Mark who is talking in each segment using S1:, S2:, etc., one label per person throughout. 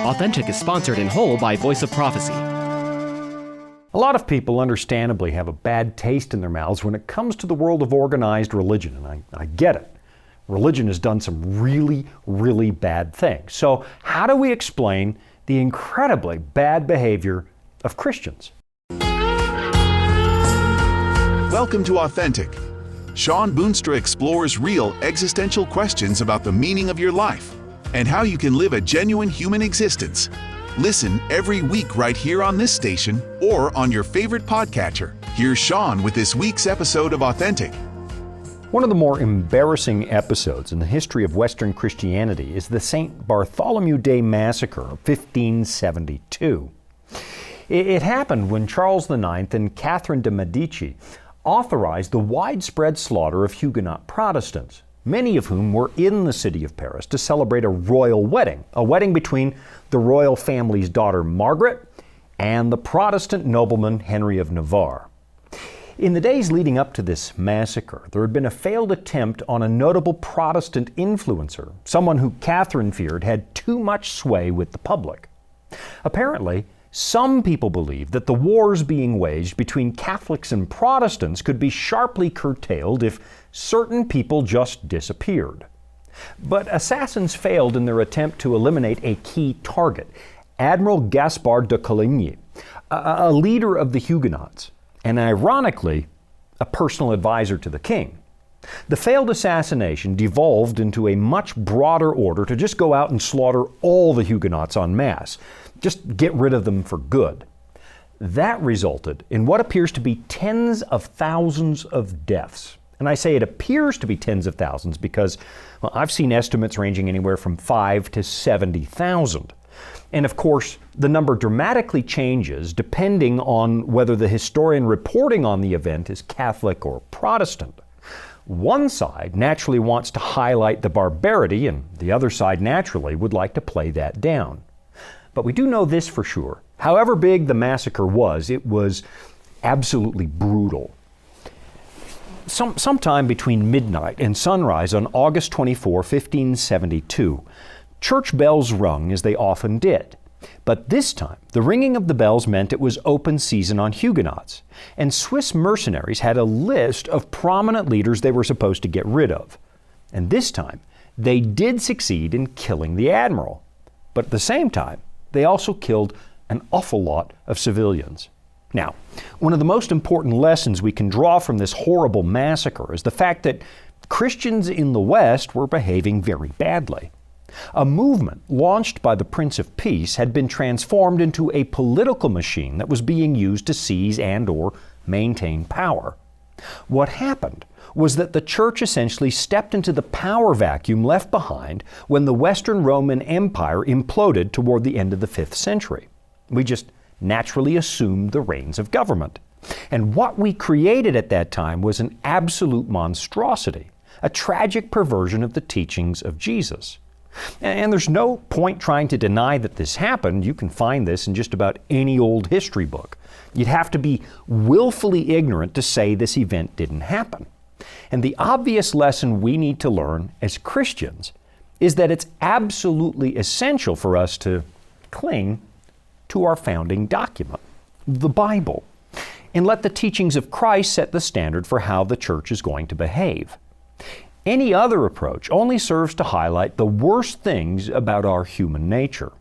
S1: Authentic is sponsored in whole by Voice of Prophecy.
S2: A lot of people understandably have a bad taste in their mouths when it comes to the world of organized religion, and I get it. Religion has done some really, really bad things. So how do we explain the incredibly bad behavior of Christians?
S3: Welcome to Authentic. Shawn Boonstra explores real existential questions about the meaning of your life and how you can live a genuine human existence. Listen every week right here on this station or on your favorite podcatcher. Here's Shawn with this week's episode of Authentic.
S2: One of the more embarrassing episodes in the history of Western Christianity is the St. Bartholomew Day Massacre of 1572. It happened when Charles IX and Catherine de' Medici authorized the widespread slaughter of Huguenot Protestants, many of whom were in the city of Paris to celebrate a royal wedding, a wedding between the royal family's daughter Margaret and the Protestant nobleman Henry of Navarre. In the days leading up to this massacre, there had been a failed attempt on a notable Protestant influencer, someone who Catherine feared had too much sway with the public. Apparently, some people believed that the wars being waged between Catholics and Protestants could be sharply curtailed if certain people just disappeared. But assassins failed in their attempt to eliminate a key target, Admiral Gaspard de Coligny, a leader of the Huguenots, and ironically, a personal advisor to the king. The failed assassination devolved into a much broader order to just go out and slaughter all the Huguenots en masse. Just get rid of them for good. That resulted in what appears to be tens of thousands of deaths. And I say it appears to be tens of thousands because, well, I've seen estimates ranging anywhere from 5 to 70,000. And of course, the number dramatically changes depending on whether the historian reporting on the event is Catholic or Protestant. One side naturally wants to highlight the barbarity, and the other side naturally would like to play that down. But we do know this for sure. However big the massacre was, it was absolutely brutal. Sometime between midnight and sunrise on August 24, 1572, church bells rung as they often did. But this time, the ringing of the bells meant it was open season on Huguenots, and Swiss mercenaries had a list of prominent leaders they were supposed to get rid of. And this time, they did succeed in killing the admiral. But at the same time, they also killed an awful lot of civilians. Now, one of the most important lessons we can draw from this horrible massacre is the fact that Christians in the West were behaving very badly. A movement launched by the Prince of Peace had been transformed into a political machine that was being used to seize and/or maintain power. What happened was that the church essentially stepped into the power vacuum left behind when the Western Roman Empire imploded toward the end of the 5th century. We just naturally assumed the reins of government. And what we created at that time was an absolute monstrosity, a tragic perversion of the teachings of Jesus. And there's no point trying to deny that this happened. You can find this in just about any old history book. You'd have to be willfully ignorant to say this event didn't happen. And the obvious lesson we need to learn as Christians is that it's absolutely essential for us to cling to our founding document, the Bible, and let the teachings of Christ set the standard for how the church is going to behave. Any other approach only serves to highlight the worst things about our human nature.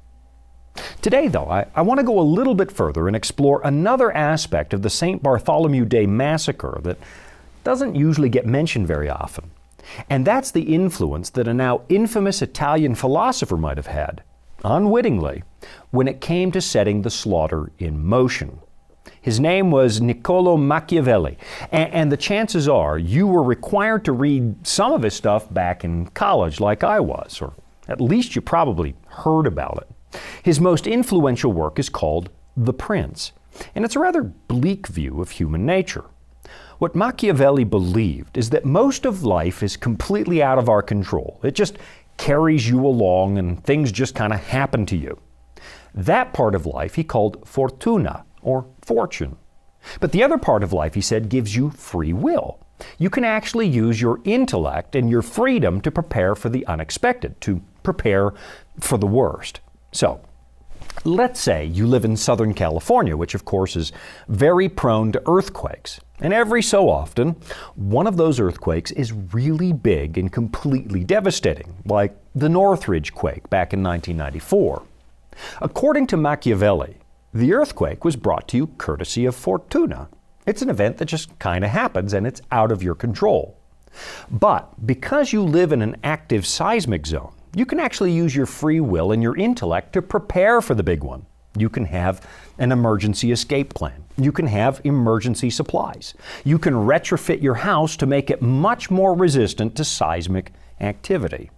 S2: Today, though, I want to go a little bit further and explore another aspect of the St. Bartholomew Day Massacre that doesn't usually get mentioned very often. And that's the influence that a now infamous Italian philosopher might have had, unwittingly, when it came to setting the slaughter in motion. His name was Niccolò Machiavelli, and the chances are you were required to read some of his stuff back in college like I was, or at least you probably heard about it. His most influential work is called The Prince, and it's a rather bleak view of human nature. What Machiavelli believed is that most of life is completely out of our control. It just carries you along and things just kind of happen to you. That part of life he called fortuna, or fortune. But the other part of life, he said, gives you free will. You can actually use your intellect and your freedom to prepare for the unexpected, to prepare for the worst. So, Let's say you live in Southern California, which of course is very prone to earthquakes. And every so often, one of those earthquakes is really big and completely devastating, like the Northridge quake back in 1994. According to Machiavelli, the earthquake was brought to you courtesy of fortuna. It's an event that just kind of happens and it's out of your control. But because you live in an active seismic zone, you can actually use your free will and your intellect to prepare for the big one. You can have an emergency escape plan. You can have emergency supplies. You can retrofit your house to make it much more resistant to seismic activity.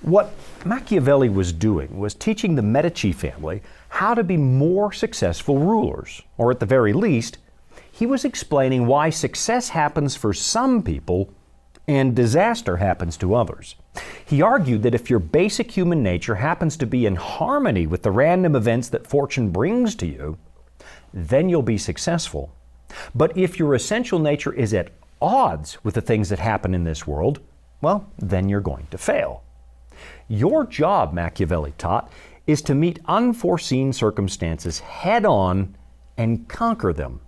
S2: What Machiavelli was doing was teaching the Medici family how to be more successful rulers, or at the very least, he was explaining why success happens for some people and disaster happens to others. He argued that if your basic human nature happens to be in harmony with the random events that fortune brings to you, then you'll be successful. But if your essential nature is at odds with the things that happen in this world, well, then you're going to fail. Your job, Machiavelli taught, is to meet unforeseen circumstances head on and conquer them.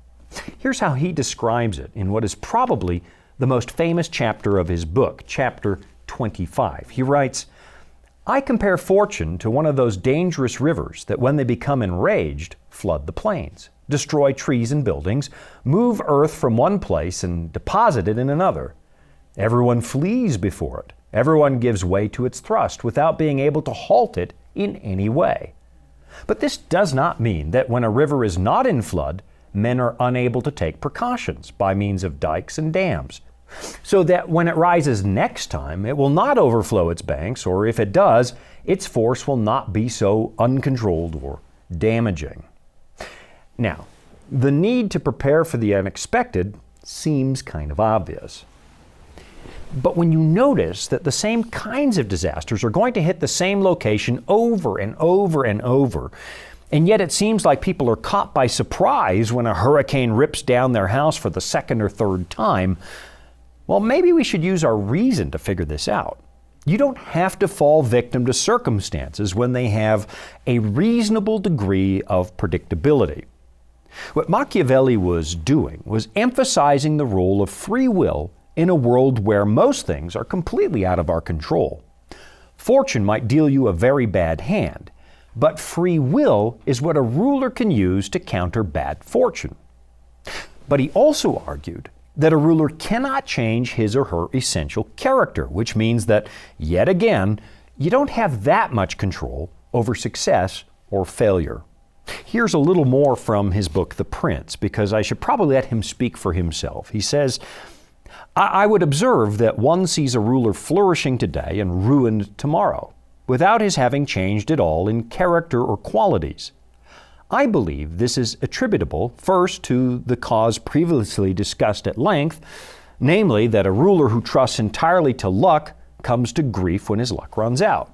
S2: Here's how he describes it in what is probably the most famous chapter of his book, chapter 25. He writes, "I compare fortune to one of those dangerous rivers that when they become enraged, flood the plains, destroy trees and buildings, move earth from one place and deposit it in another. Everyone flees before it. Everyone gives way to its thrust without being able to halt it in any way. But this does not mean that when a river is not in flood, men are unable to take precautions by means of dikes and dams, so that when it rises next time, it will not overflow its banks, or if it does, its force will not be so uncontrolled or damaging." Now, the need to prepare for the unexpected seems kind of obvious. But when you notice that the same kinds of disasters are going to hit the same location over and over and over, and yet it seems like people are caught by surprise when a hurricane rips down their house for the second or third time, well, maybe we should use our reason to figure this out. You don't have to fall victim to circumstances when they have a reasonable degree of predictability. What Machiavelli was doing was emphasizing the role of free will in a world where most things are completely out of our control. Fortune might deal you a very bad hand, but free will is what a ruler can use to counter bad fortune. But he also argued that a ruler cannot change his or her essential character, which means that, yet again, you don't have that much control over success or failure. Here's a little more from his book, The Prince, because I should probably let him speak for himself. He says, I would observe that one sees a ruler flourishing today and ruined tomorrow, without his having changed at all in character or qualities. I believe this is attributable first to the cause previously discussed at length, namely that a ruler who trusts entirely to luck comes to grief when his luck runs out.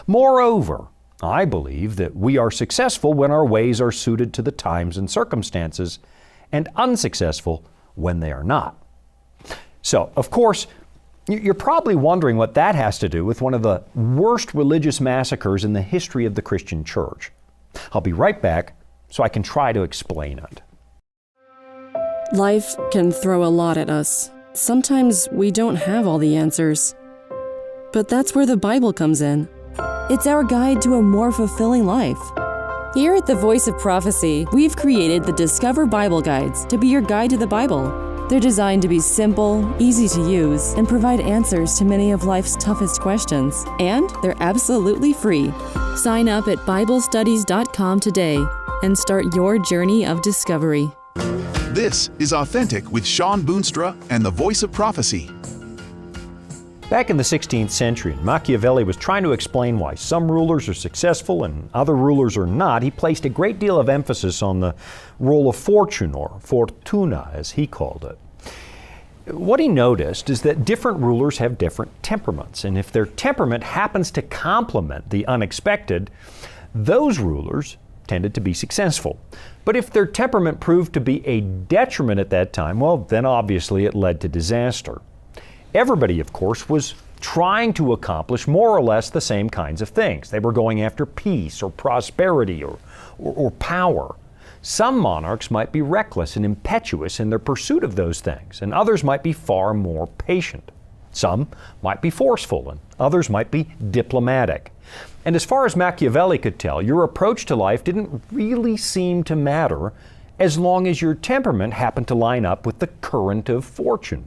S2: Moreover, I believe that we are successful when our ways are suited to the times and circumstances, and unsuccessful when they are not. So, of course, you're probably wondering what that has to do with one of the worst religious massacres in the history of the Christian church. I'll be right back so I can try to explain it.
S4: Life can throw a lot at us. Sometimes we don't have all the answers. But that's where the Bible comes in. It's our guide to a more fulfilling life. Here at the Voice of Prophecy, we've created the Discover Bible Guides to be your guide to the Bible. They're designed to be simple, easy to use, and provide answers to many of life's toughest questions. And they're absolutely free. Sign up at BibleStudies.com today and start your journey of discovery.
S3: This is Authentic with Shawn Boonstra and the Voice of Prophecy.
S2: Back in the 16th century, Machiavelli was trying to explain why some rulers are successful and other rulers are not. He placed a great deal of emphasis on the role of fortune, or fortuna as he called it. What he noticed is that different rulers have different temperaments, and if their temperament happens to complement the unexpected, those rulers tended to be successful. But if their temperament proved to be a detriment at that time, well, then obviously it led to disaster. Everybody, of course, was trying to accomplish more or less the same kinds of things. They were going after peace or prosperity or power. Some monarchs might be reckless and impetuous in their pursuit of those things, and others might be far more patient. Some might be forceful, and others might be diplomatic. And as far as Machiavelli could tell, your approach to life didn't really seem to matter as long as your temperament happened to line up with the current of fortune.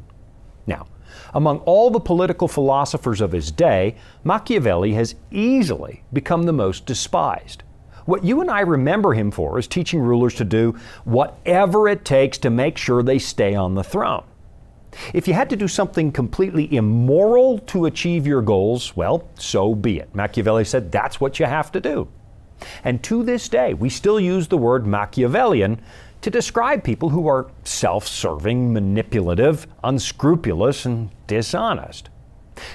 S2: Now, among all the political philosophers of his day, Machiavelli has easily become the most despised. What you and I remember him for is teaching rulers to do whatever it takes to make sure they stay on the throne. If you had to do something completely immoral to achieve your goals, well, so be it. Machiavelli said that's what you have to do. And to this day, we still use the word Machiavellian to describe people who are self-serving, manipulative, unscrupulous, and dishonest.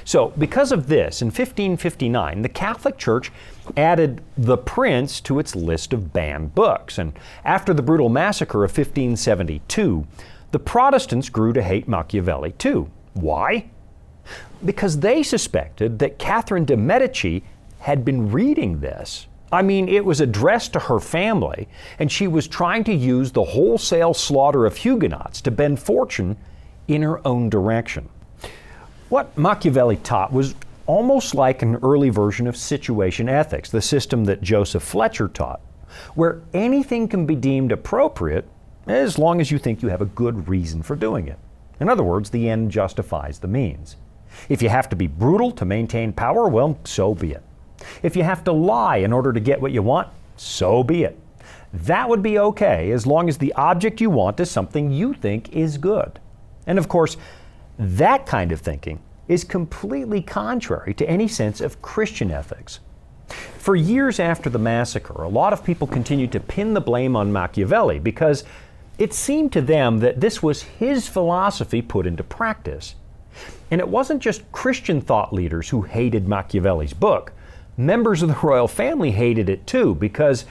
S2: So, because of this, in 1559, the Catholic Church added The Prince to its list of banned books. And after the brutal massacre of 1572, the Protestants grew to hate Machiavelli too. Why? Because they suspected that Catherine de' Medici had been reading this. I mean, it was addressed to her family, and she was trying to use the wholesale slaughter of Huguenots to bend fortune in her own direction. What Machiavelli taught was almost like an early version of situation ethics, the system that Joseph Fletcher taught, where anything can be deemed appropriate as long as you think you have a good reason for doing it. In other words, the end justifies the means. If you have to be brutal to maintain power, well, so be it. If you have to lie in order to get what you want, so be it. That would be okay as long as the object you want is something you think is good. And of course, that kind of thinking is completely contrary to any sense of Christian ethics. For years after the massacre, a lot of people continued to pin the blame on Machiavelli because it seemed to them that this was his philosophy put into practice. And it wasn't just Christian thought leaders who hated Machiavelli's book. Members of the royal family hated it too because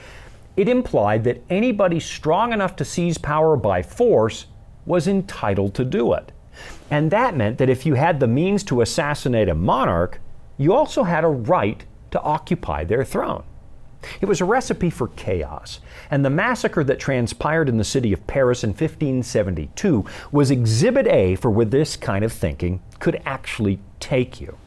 S2: it implied that anybody strong enough to seize power by force was entitled to do it. And that meant that if you had the means to assassinate a monarch, you also had a right to occupy their throne. It was a recipe for chaos, and the massacre that transpired in the city of Paris in 1572 was Exhibit A for where this kind of thinking could actually take you.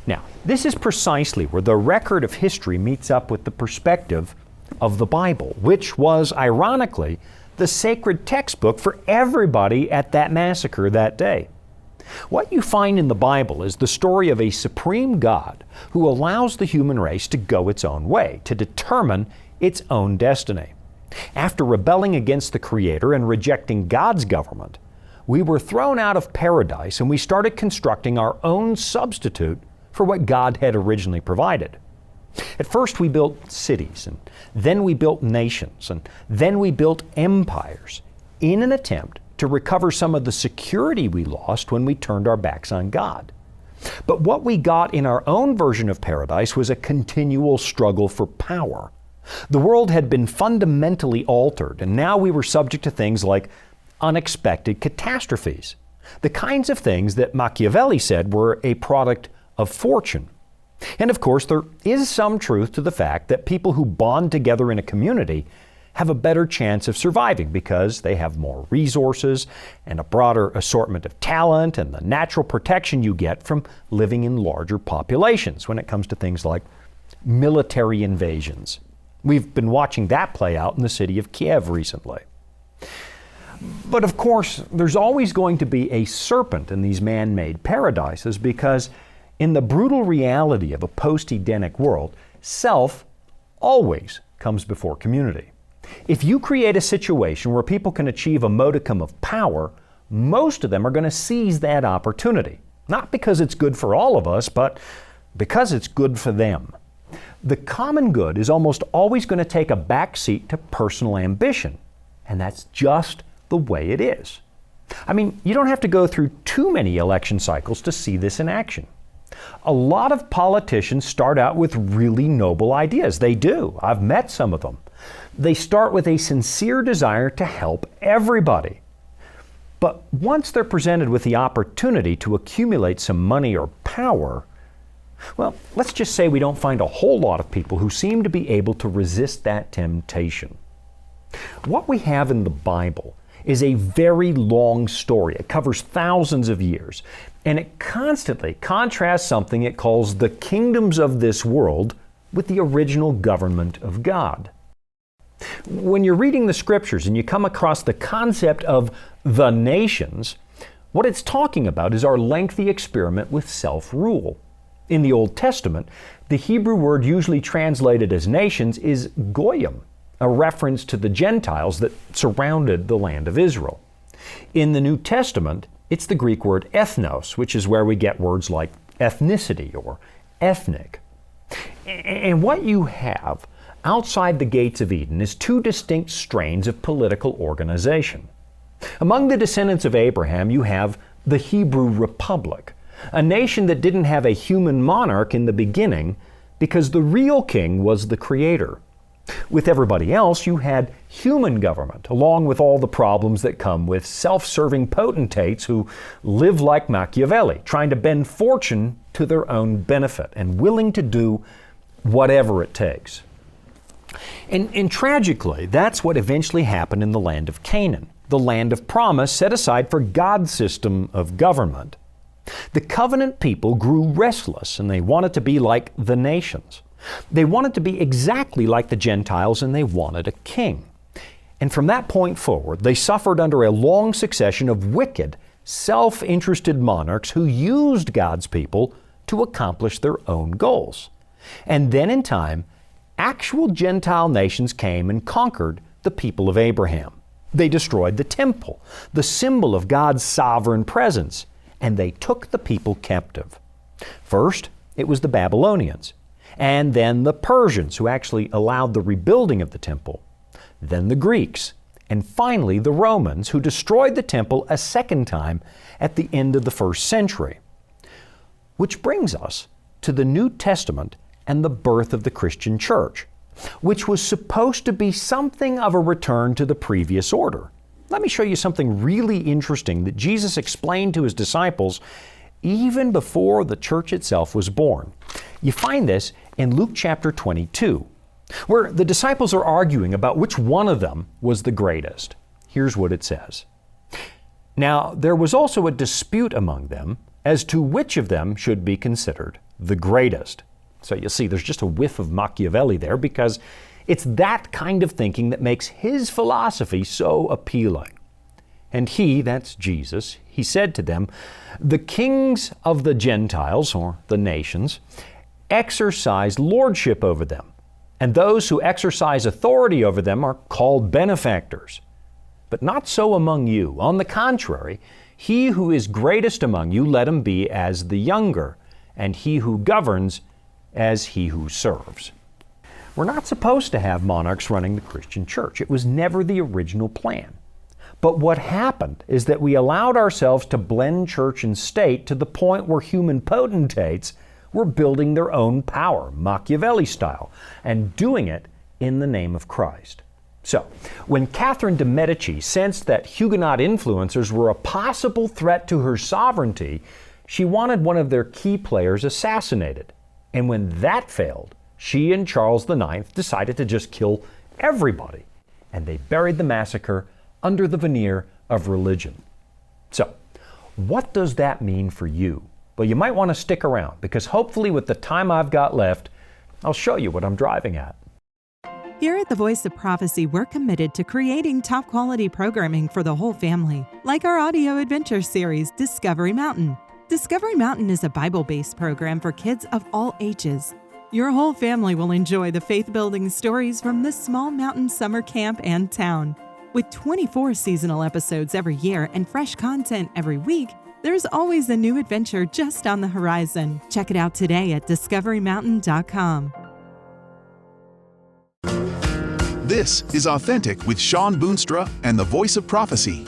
S2: Now, this is precisely where the record of history meets up with the perspective of the Bible, which was, ironically, the sacred textbook for everybody at that massacre that day. What you find in the Bible is the story of a supreme God who allows the human race to go its own way, to determine its own destiny. After rebelling against the Creator and rejecting God's government, we were thrown out of paradise and we started constructing our own substitute for what God had originally provided. At first we built cities, and then we built nations, and then we built empires in an attempt to recover some of the security we lost when we turned our backs on God. But what we got in our own version of paradise was a continual struggle for power. The world had been fundamentally altered, and now we were subject to things like unexpected catastrophes, the kinds of things that Machiavelli said were a product of fortune. And of course, there is some truth to the fact that people who bond together in a community have a better chance of surviving because they have more resources and a broader assortment of talent and the natural protection you get from living in larger populations when it comes to things like military invasions. We've been watching that play out in the city of Kiev recently. But of course, there's always going to be a serpent in these man-made paradises because in the brutal reality of a post-Edenic world, self always comes before community. If you create a situation where people can achieve a modicum of power, most of them are going to seize that opportunity. Not because it's good for all of us, but because it's good for them. The common good is almost always going to take a back seat to personal ambition, and that's just the way it is. I mean, you don't have to go through too many election cycles to see this in action. A lot of politicians start out with really noble ideas. They do. I've met some of them. They start with a sincere desire to help everybody. But once they're presented with the opportunity to accumulate some money or power, well, let's just say we don't find a whole lot of people who seem to be able to resist that temptation. What we have in the Bible is a very long story. It covers thousands of years, and it constantly contrasts something it calls the kingdoms of this world with the original government of God. When you're reading the scriptures and you come across the concept of the nations, what it's talking about is our lengthy experiment with self-rule. In the Old Testament, the Hebrew word usually translated as nations is goyim, a reference to the Gentiles that surrounded the land of Israel. In the New Testament, it's the Greek word ethnos, which is where we get words like ethnicity or ethnic. And what you have outside the gates of Eden is two distinct strains of political organization. Among the descendants of Abraham, you have the Hebrew Republic, a nation that didn't have a human monarch in the beginning because the real king was the creator. With everybody else, you had human government, along with all the problems that come with self-serving potentates who live like Machiavelli, trying to bend fortune to their own benefit and willing to do whatever it takes. And tragically, that's what eventually happened in the land of Canaan, the land of promise set aside for God's system of government. The covenant people grew restless and they wanted to be like the nations. They wanted to be exactly like the Gentiles and they wanted a king. And from that point forward, they suffered under a long succession of wicked, self-interested monarchs who used God's people to accomplish their own goals. And then in time, actual Gentile nations came and conquered the people of Abraham. They destroyed the temple, the symbol of God's sovereign presence, and they took the people captive. First, it was the Babylonians, and then the Persians, who actually allowed the rebuilding of the temple, then the Greeks, and finally the Romans, who destroyed the temple a second time at the end of the first century. Which brings us to the New Testament and the birth of the Christian church, which was supposed to be something of a return to the previous order. Let me show you something really interesting that Jesus explained to his disciples even before the church itself was born. You find this in Luke chapter 22, where the disciples are arguing about which one of them was the greatest. Here's what it says. Now, there was also a dispute among them as to which of them should be considered the greatest. So you see, there's just a whiff of Machiavelli there because it's that kind of thinking that makes his philosophy so appealing. And he, that's Jesus, he said to them, the kings of the Gentiles, or the nations, exercise lordship over them, and those who exercise authority over them are called benefactors. But not so among you. On the contrary, he who is greatest among you, let him be as the younger, and he who governs as he who serves. We're not supposed to have monarchs running the Christian church. It was never the original plan. But what happened is that we allowed ourselves to blend church and state to the point where human potentates were building their own power, Machiavelli style, and doing it in the name of Christ. So, when Catherine de' Medici sensed that Huguenot influencers were a possible threat to her sovereignty, she wanted one of their key players assassinated. And when that failed, she and Charles IX decided to just kill everybody. And they buried the massacre under the veneer of religion. So, what does that mean for you? Well, you might want to stick around because hopefully with the time I've got left, I'll show you what I'm driving at.
S5: Here at the Voice of Prophecy, we're committed to creating top quality programming for the whole family, like our audio adventure series, Discovery Mountain. Discovery Mountain is a Bible-based program for kids of all ages. Your whole family will enjoy the faith-building stories from this small mountain summer camp and town. With 24 seasonal episodes every year and fresh content every week, there's always a new adventure just on the horizon. Check it out today at discoverymountain.com.
S3: This is Authentic with Shawn Boonstra and the Voice of Prophecy.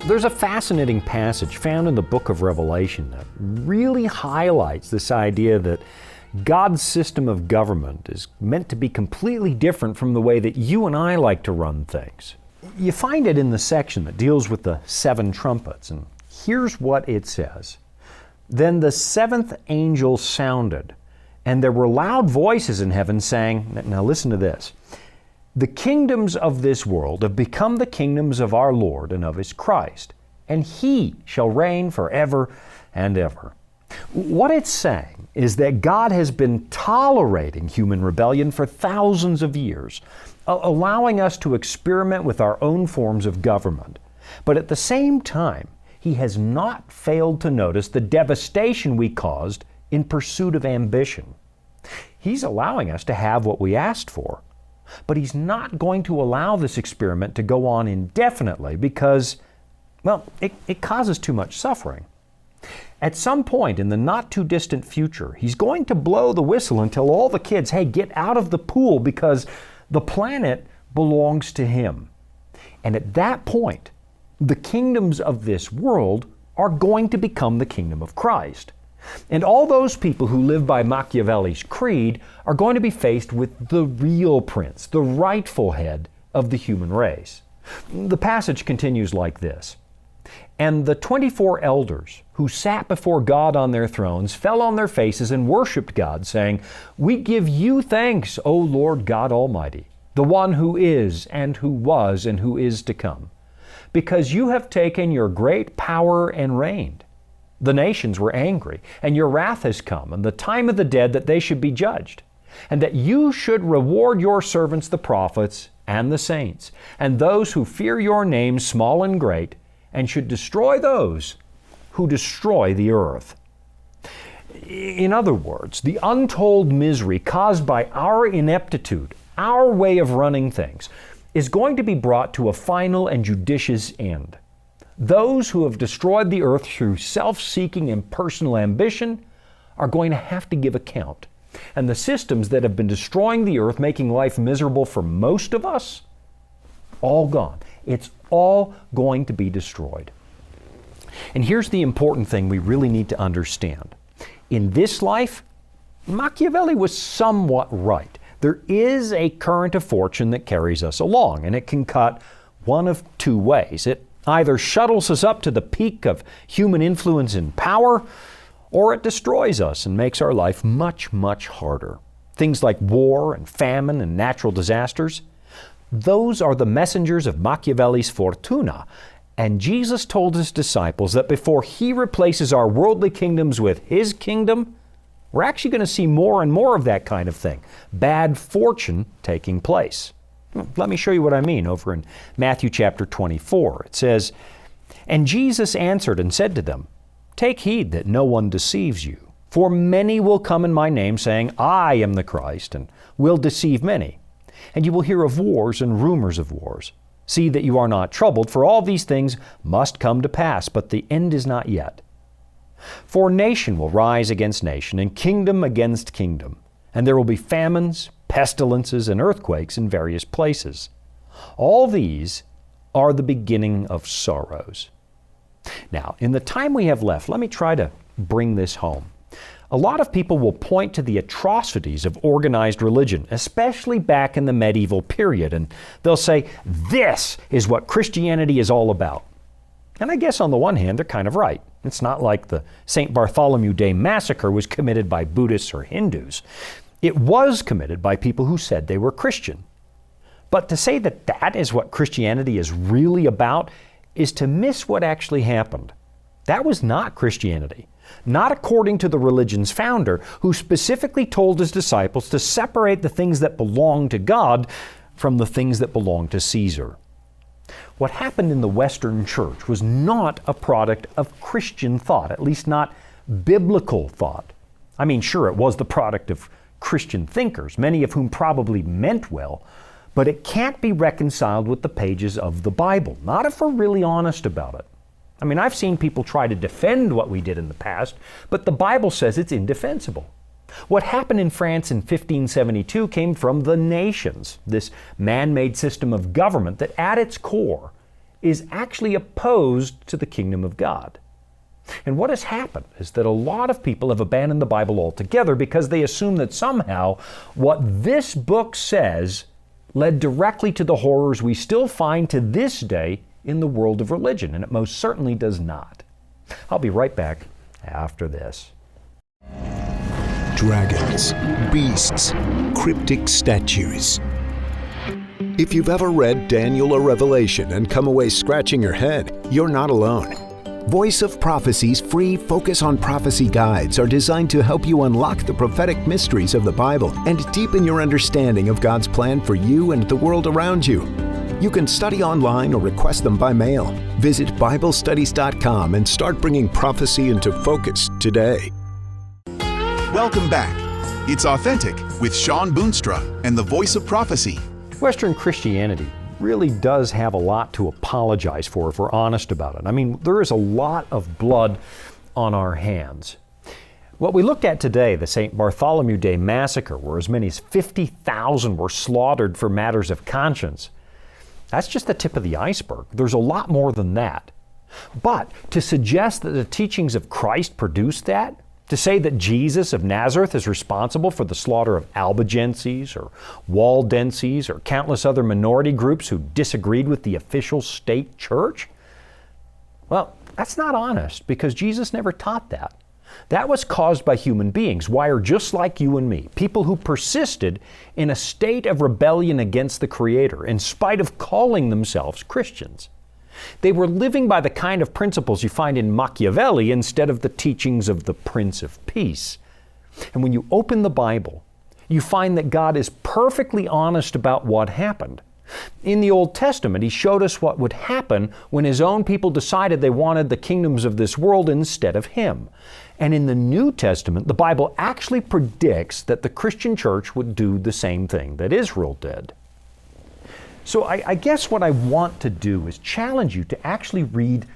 S2: There's a fascinating passage found in the book of Revelation that really highlights this idea that God's system of government is meant to be completely different from the way that you and I like to run things. You find it in the section that deals with the 7 trumpets, and here's what it says. Then the 7th angel sounded, and there were loud voices in heaven saying, now listen to this, the kingdoms of this world have become the kingdoms of our Lord and of His Christ, and He shall reign forever and ever. What it's saying is that God has been tolerating human rebellion for thousands of years, allowing us to experiment with our own forms of government. But at the same time, He has not failed to notice the devastation we caused in pursuit of ambition. He's allowing us to have what we asked for, but He's not going to allow this experiment to go on indefinitely because, well, it causes too much suffering. At some point in the not too distant future, He's going to blow the whistle and tell all the kids, hey, get out of the pool because the planet belongs to Him. And at that point, the kingdoms of this world are going to become the kingdom of Christ. And all those people who live by Machiavelli's creed are going to be faced with the real prince, the rightful head of the human race. The passage continues like this. And the 24 elders who sat before God on their thrones fell on their faces and worshiped God, saying, we give you thanks, O Lord God Almighty, the one who is and who was and who is to come, because you have taken your great power and reigned. The nations were angry, and your wrath has come, and the time of the dead that they should be judged, and that you should reward your servants the prophets and the saints, and those who fear your name, small and great, and should destroy those who destroy the earth. In other words, the untold misery caused by our ineptitude, our way of running things, is going to be brought to a final and judicious end. Those who have destroyed the earth through self-seeking and personal ambition are going to have to give account. And the systems that have been destroying the earth, making life miserable for most of us, all gone. It's all going to be destroyed. And here's the important thing we really need to understand. In this life, Machiavelli was somewhat right. There is a current of fortune that carries us along, and it can cut one of 2 ways. It either shuttles us up to the peak of human influence and power, or it destroys us and makes our life much, much harder. Things like war and famine and natural disasters, those are the messengers of Machiavelli's fortuna. And Jesus told His disciples that before He replaces our worldly kingdoms with His kingdom, we're actually going to see more and more of that kind of thing. Bad fortune taking place. Let me show you what I mean over in Matthew chapter 24. It says, and Jesus answered and said to them, take heed that no one deceives you. For many will come in my name, saying, I am the Christ, and will deceive many. And you will hear of wars and rumors of wars. See that you are not troubled, for all these things must come to pass, but the end is not yet. For nation will rise against nation, and kingdom against kingdom. And there will be famines, pestilences, and earthquakes in various places. All these are the beginning of sorrows. Now, in the time we have left, let me try to bring this home. A lot of people will point to the atrocities of organized religion, especially back in the medieval period, and they'll say, this is what Christianity is all about. And I guess on the one hand, they're kind of right. It's not like the St. Bartholomew Day massacre was committed by Buddhists or Hindus. It was committed by people who said they were Christian. But to say that that is what Christianity is really about is to miss what actually happened. That was not Christianity. Not according to the religion's founder, who specifically told his disciples to separate the things that belong to God from the things that belong to Caesar. What happened in the Western Church was not a product of Christian thought, at least not biblical thought. I mean, sure, it was the product of Christian thinkers, many of whom probably meant well, but it can't be reconciled with the pages of the Bible, not if we're really honest about it. I mean, I've seen people try to defend what we did in the past, but the Bible says it's indefensible. What happened in France in 1572 came from the nations, this man-made system of government that at its core is actually opposed to the kingdom of God. And what has happened is that a lot of people have abandoned the Bible altogether because they assume that somehow what this book says led directly to the horrors we still find to this day in the world of religion, and it most certainly does not. I'll be right back after this.
S6: Dragons, beasts, cryptic statues. If you've ever read Daniel or Revelation and come away scratching your head, you're not alone. Voice of Prophecy's free Focus on Prophecy guides are designed to help you unlock the prophetic mysteries of the Bible and deepen your understanding of God's plan for you and the world around you. You can study online or request them by mail. Visit BibleStudies.com and start bringing prophecy into focus today.
S3: Welcome back. It's Authentic with Shawn Boonstra and the Voice of Prophecy.
S2: Western Christianity really does have a lot to apologize for if we're honest about it. I mean, there is a lot of blood on our hands. What we looked at today, the St. Bartholomew Day massacre, where as many as 50,000 were slaughtered for matters of conscience, that's just the tip of the iceberg. There's a lot more than that. But to suggest that the teachings of Christ produced that, to say that Jesus of Nazareth is responsible for the slaughter of Albigenses or Waldenses or countless other minority groups who disagreed with the official state church, well, that's not honest, because Jesus never taught that. That was caused by human beings, wired just like you and me, people who persisted in a state of rebellion against the Creator in spite of calling themselves Christians. They were living by the kind of principles you find in Machiavelli instead of the teachings of the Prince of Peace. And when you open the Bible, you find that God is perfectly honest about what happened. In the Old Testament, He showed us what would happen when His own people decided they wanted the kingdoms of this world instead of Him. And in the New Testament, the Bible actually predicts that the Christian church would do the same thing that Israel did. So I guess what I want to do is challenge you to actually read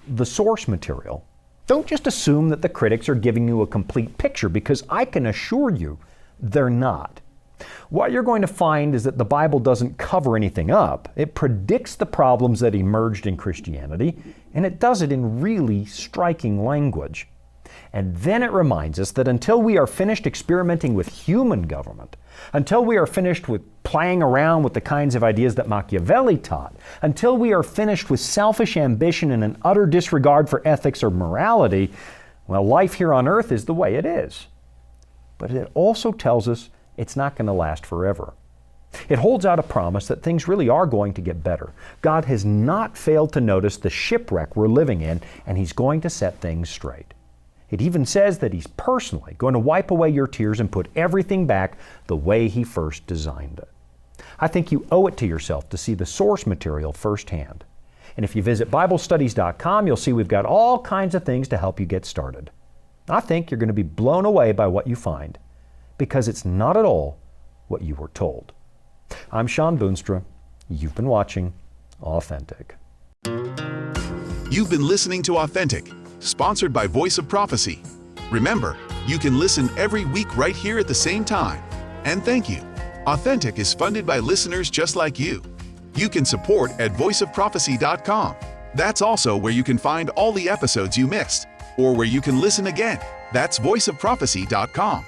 S2: the source material. Don't just assume that the critics are giving you a complete picture, because I can assure you they're not. What you're going to find is that the Bible doesn't cover anything up. It predicts the problems that emerged in Christianity, and it does it in really striking language. And then it reminds us that until we are finished experimenting with human government, until we are finished with playing around with the kinds of ideas that Machiavelli taught, until we are finished with selfish ambition and an utter disregard for ethics or morality, well, life here on earth is the way it is. But it also tells us it's not going to last forever. It holds out a promise that things really are going to get better. God has not failed to notice the shipwreck we're living in, and He's going to set things straight. It even says that He's personally going to wipe away your tears and put everything back the way He first designed it. I think you owe it to yourself to see the source material firsthand. And if you visit BibleStudies.com, you'll see we've got all kinds of things to help you get started. I think you're going to be blown away by what you find, because it's not at all what you were told. I'm Shawn Boonstra. You've been watching Authentic.
S3: You've been listening to Authentic, sponsored by Voice of Prophecy. Remember, you can listen every week right here at the same time. And thank you. Authentic is funded by listeners just like you. You can support at voiceofprophecy.com. That's also where you can find all the episodes you missed, or where you can listen again. That's voiceofprophecy.com.